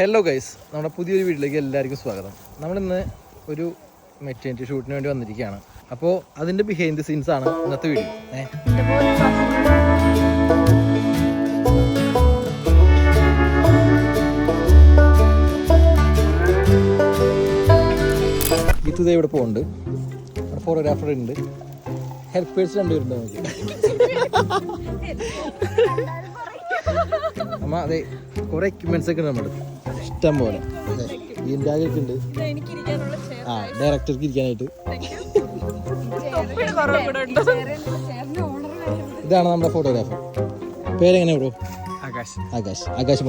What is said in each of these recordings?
Hello guys, നമ്മുടെ പുതിയൊരു വീട്ടിലേക്ക് എല്ലാവർക്കും സ്വാഗതം. നമ്മളിന്ന് ഒരു മെറ്റേണിറ്റി ഷൂട്ടിന് വേണ്ടി വന്നിരിക്കുകയാണ്. അപ്പോൾ അതിൻ്റെ ബിഹൈൻഡ് ദി സീൻസ് ആണ് ഇന്നത്തെ വീഡിയോ. ഇത് ഇവിടെ പോകുന്നുണ്ട്, ഫോട്ടോഗ്രാഫർ ഉണ്ട്, ഹെൽപ്പേഴ്സ് രണ്ടുപേരുണ്ട് നമുക്ക്. അമ്മ അതെ, കുറേ എക്യുപ്മെന്റ്സ് ഒക്കെ ഉണ്ട് നമ്മുടെ ഇഷ്ടം പോലെ. ബാഗൊക്കെ ഉണ്ട്, ആ ഡയറക്ടർക്ക് ഇരിക്കാനായിട്ട്. ഇതാണ് നമ്മുടെ ഫോട്ടോഗ്രാഫർ. പേരെങ്ങനെ ബ്രോ? ആകാശ്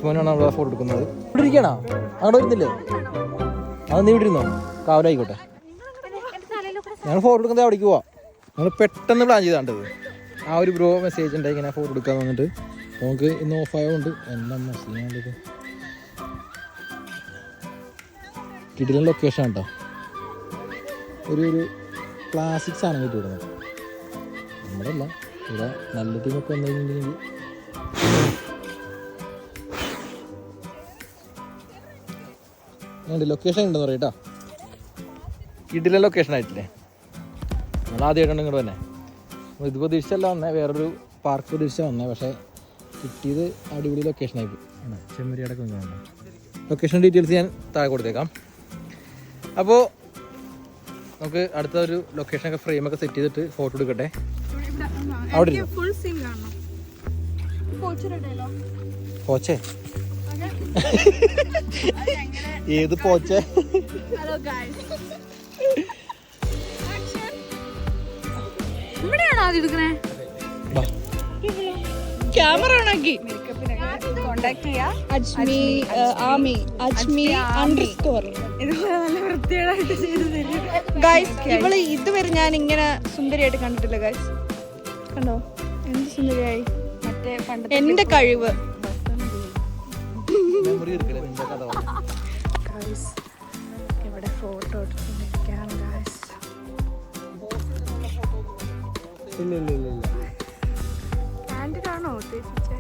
മോനാണ് നമ്മളെ ഫോട്ടോ എടുക്കുന്നത്. ഇവിടെ ഇരിക്കണോ? അങ്ങോട്ട് വരുന്നില്ലേ? അത് നീ ഇവിടെ ഇരുന്നോ, കാവലായിക്കോട്ടെ. ഞങ്ങൾ ഫോട്ടോ എടുക്കുന്നത് അവിടേക്ക് പോവാം. ഞങ്ങൾ പെട്ടെന്ന് പ്ലാൻ ചെയ്താണ്ടത്. ആ ഒരു ബ്രോ മെസ്സേജ് ഉണ്ടായി ഇങ്ങനെ ഫോട്ടോ എടുക്കാൻ വന്നിട്ട്. നമുക്ക് ഇന്ന് ഓഫായതുകൊണ്ട് എന്താ മെസ്സേജ് കിടിലൻ ലൊക്കേഷൻ കേട്ടോ. ഒരു ക്ലാസിക് സാധനം കിട്ടി വിടുന്നത് നമ്മുടെ അല്ല, ഇവിടെ നല്ല ടീമൊക്കെ വന്നു കഴിഞ്ഞിട്ടുണ്ടെങ്കിൽ ലൊക്കേഷൻ ഉണ്ടെന്ന് പറയും കേട്ടോ. കിടിലൻ ലൊക്കേഷൻ ആയിട്ടില്ലേ? നമ്മൾ ആദ്യമായിട്ടുണ്ട് ഇങ്ങോട്ട് തന്നെ. ഇത് പ്രതീക്ഷിച്ചല്ല വന്നേ, വേറൊരു പാർക്ക് പ്രതീക്ഷിച്ചാണ് വന്നേ. പക്ഷേ കിട്ടിയത് അടിപൊളി ലൊക്കേഷനായി പോയി. ചെമ്മരിയാടൊക്കെ കാണാം. ലൊക്കേഷൻ ഡീറ്റെയിൽസ് ഞാൻ താഴെ കൊടുത്തേക്കാം. അപ്പോൾ നമുക്ക് അടുത്ത ഒരു ലൊക്കേഷനൊക്കെ ഫ്രെയിമൊക്കെ സെറ്റ് ചെയ്തിട്ട് ഫോട്ടോ എടുക്കട്ടെ. അവിടെ പോച്ചേ? ഏത് പോച്ചേ? ക്യാമറ ഓണാക്കി കോണ്ടാക്ട് ചെയ്യാ. അജ്മി ആമി അജ്മി _ ഇതുപോലെ നല്ല വൃത്തികേടായിട്ട് ചെയ്തു തരും ഗൈസ്. ഇവള് ഇതുവരെ ഞാൻ ഇങ്ങനെ സുന്ദരിയായിട്ട് കണ്ടിട്ടില്ല ഗൈസ്. കണ്ടോ എന്ത് സുന്ദരിയായി. മറ്റേ എന്റെ കഴിവ്. ഇവിടെ ഫോട്ടോ എടുക്കാൻ ഗൈസ്. ാണോ ഉദ്ദേശിച്ചത്?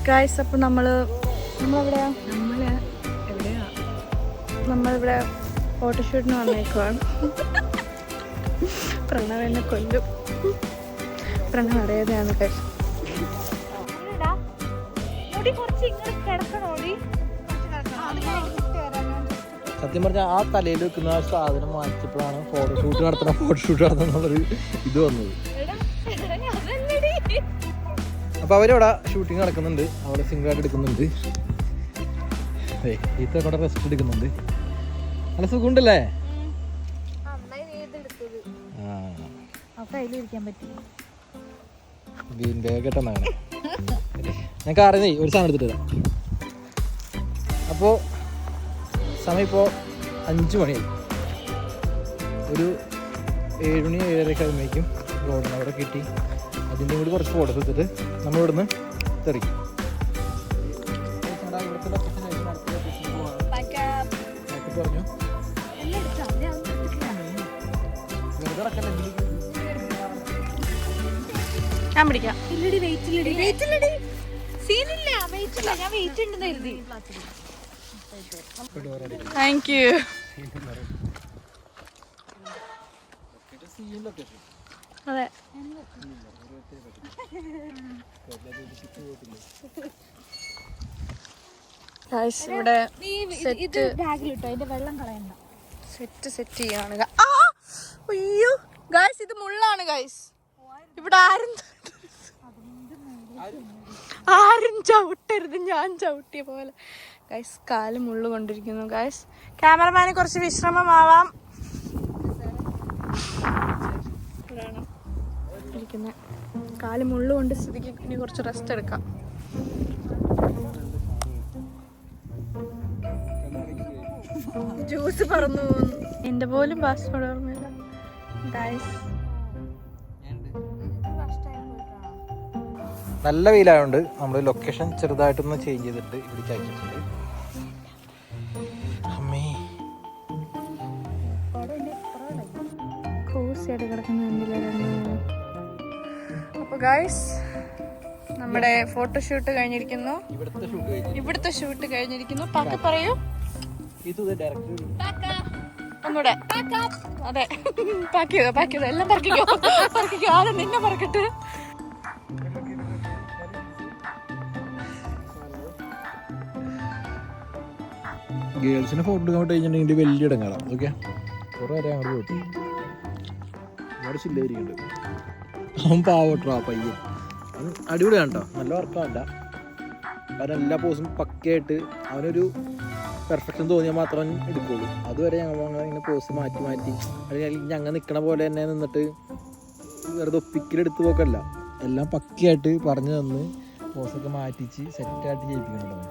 ഗൈസ് അപ്പോൾ നമ്മളിവിടെ ഫോട്ടോഷൂട്ടിന് വന്നേക്കുവാണ്. പ്രണവ് എന്നെ കൊല്ലും. പ്രണവ് അറിയാതെയാണ് ഗൈസ്. സത്യം പറഞ്ഞാൽ ആ തലയിൽ വെക്കുന്ന ആ സാധനം വാങ്ങിച്ചപ്പോഴാണ് ഫോട്ടോഷൂട്ട് നടത്തുന്നുള്ളൊരു ഇത് വന്നത്. അപ്പോൾ അവരവിടെ ഷൂട്ടിങ് നടക്കുന്നുണ്ട്, അവിടെ സിംഗിളായിട്ട് എടുക്കുന്നുണ്ട്. ഈത്തവിടെ റെസ്റ്റ് എടുക്കുന്നുണ്ട്. നല്ല സുഖമുണ്ടല്ലേ? കേട്ടെന്നാണ് ഞാൻ കാറിൽ ഒരു സാധനം എടുത്തിട്ട് തരാം. അപ്പോൾ സമയം ഇപ്പോൾ 5 മണിയായി. ഒരു 7 മണി 7:30 കഴിയുമ്പോഴേക്കും റോഡിന് അവിടെ കിട്ടി. അതിൻ്റെ കൂടി കുറച്ച് ഫോട്ടോ എടുത്തിട്ട് നമ്മളിവിടുന്ന് തെറിക്കും. പറഞ്ഞു ഞാൻ പിടിക്കാം. ഞാൻ വെയിറ്റ് ഉണ്ടെന്ന് കരുതി. Thank you. അതെ ഇവിടെ സെറ്റ് ചെയ്യാണ്. അയ്യോ ഗൈസ്, ഇത് മുള്ളാണ് ഗൈസ്. ഇവിടെ ആരും ചവിട്ടരുത്, ഞാൻ ചവിട്ടിയ പോലെ. ഗൈസ് കാല് മുള്ളു കൊണ്ടിരിക്കുന്നു ഗൈസ്. ക്യാമറമാന് കുറച്ച് വിശ്രമമാവാം. ഇരിക്കുന്ന കാല് മുള്ളു കൊണ്ട് സ്ഥിതിക്ക് ഇനി കുറച്ച് റെസ്റ്റ് എടുക്കാം. ജ്യൂസ് പറന്നു പോകുന്നു. എന്റെ പോലും പാസ്വേഡ് ഓർമ്മയില്ല ഗൈസ്. നല്ല വെയിലായതുകൊണ്ട് നമ്മൾ ലൊക്കേഷൻ ചെറുതായിട്ടൊന്ന് ചേഞ്ച് ചെയ്തിട്ട് ഇവിടേക്ക് ആക്കിയിട്ടുണ്ട്. അമ്മേ സെക്സി ആയിട്ട് കിടക്കുന്നുണ്ട്. അപ്പോൾ ഗൈസ് നമ്മുടെ ഫോട്ടോഷൂട്ട് കഴിഞ്ഞിരിക്കുന്നു. ഇവിടുത്തെ ഷൂട്ട് കഴിഞ്ഞിരിക്കുന്നു. പാക്ക പറയൂ. ഒന്നൂടെ അതെ, പാക്ക് ചെയ്തോ എല്ലാം പറക്കിക്കോ ആദ്യം നിന്നെ പറക്കട്ടെ. ഗേൾസിനെ ഫോട്ടോ എടുക്കാൻ കഴിഞ്ഞിട്ടുണ്ടെങ്കിൽ വലിയ ഇടങ്ങളാണ്. ഓക്കെ, കുറേ നേരം അങ്ങോട്ട് പോയിട്ട് അവിടെ ചില്ലായിരിക്കുന്നുണ്ട്. അവൻ പാവട്ടോ ആ പയ്യൻ, അവൻ അടിപൊളിയാണ് കേട്ടോ, നല്ല വർക്കാവണ്ട. അവൻ എല്ലാ പോസും പക്കയായിട്ട് അവനൊരു പെർഫെക്ഷൻ തോന്നിയാൽ മാത്രം അവൻ എടുക്കുള്ളൂ. അതുവരെ ഞങ്ങൾ ഇങ്ങനെ പോസ് മാറ്റി അല്ലെങ്കിൽ ഞങ്ങൾ നിൽക്കണ പോലെ തന്നെ നിന്നിട്ട് വെറുതെ ഒപ്പിക്കലെടുത്ത് പോക്കല്ല, എല്ലാം പക്കയായിട്ട് പറഞ്ഞു തന്ന് പോസൊക്കെ മാറ്റിച്ച് സെറ്റായിട്ട് ചെയ്യിപ്പിക്കുന്നുണ്ടോ.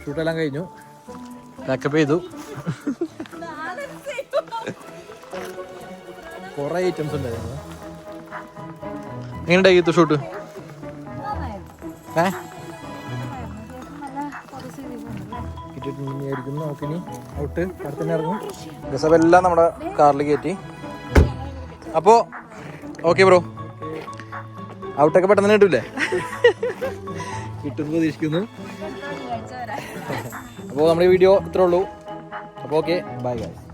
ഷൂട്ടെല്ലാം കഴിഞ്ഞു, പാക്കപ്പ് ചെയ്തു. കുറേ ഐറ്റംസ് ഉണ്ടായിരുന്നു. എങ്ങനെയുണ്ടായി ഇത് ഷൂട്ട്? കിട്ടിയിട്ടായിരിക്കുന്നു. നോക്കിനി ഔട്ട് അടുത്ത് തന്നെ ഇറങ്ങും. ഗസബെല്ലാം നമ്മുടെ കാറിൽ കയറ്റി. അപ്പോൾ ഓക്കെ ബ്രോ, ഔട്ടൊക്കെ പെട്ടെന്ന് കിട്ടൂലേ? കിട്ടുമെന്ന് പ്രതീക്ഷിക്കുന്നു. അപ്പോൾ നമ്മുടെ വീഡിയോ ഇത്രേ ഉള്ളൂ. അപ്പോൾ ഓക്കെ, ബൈ ഗൈസ്.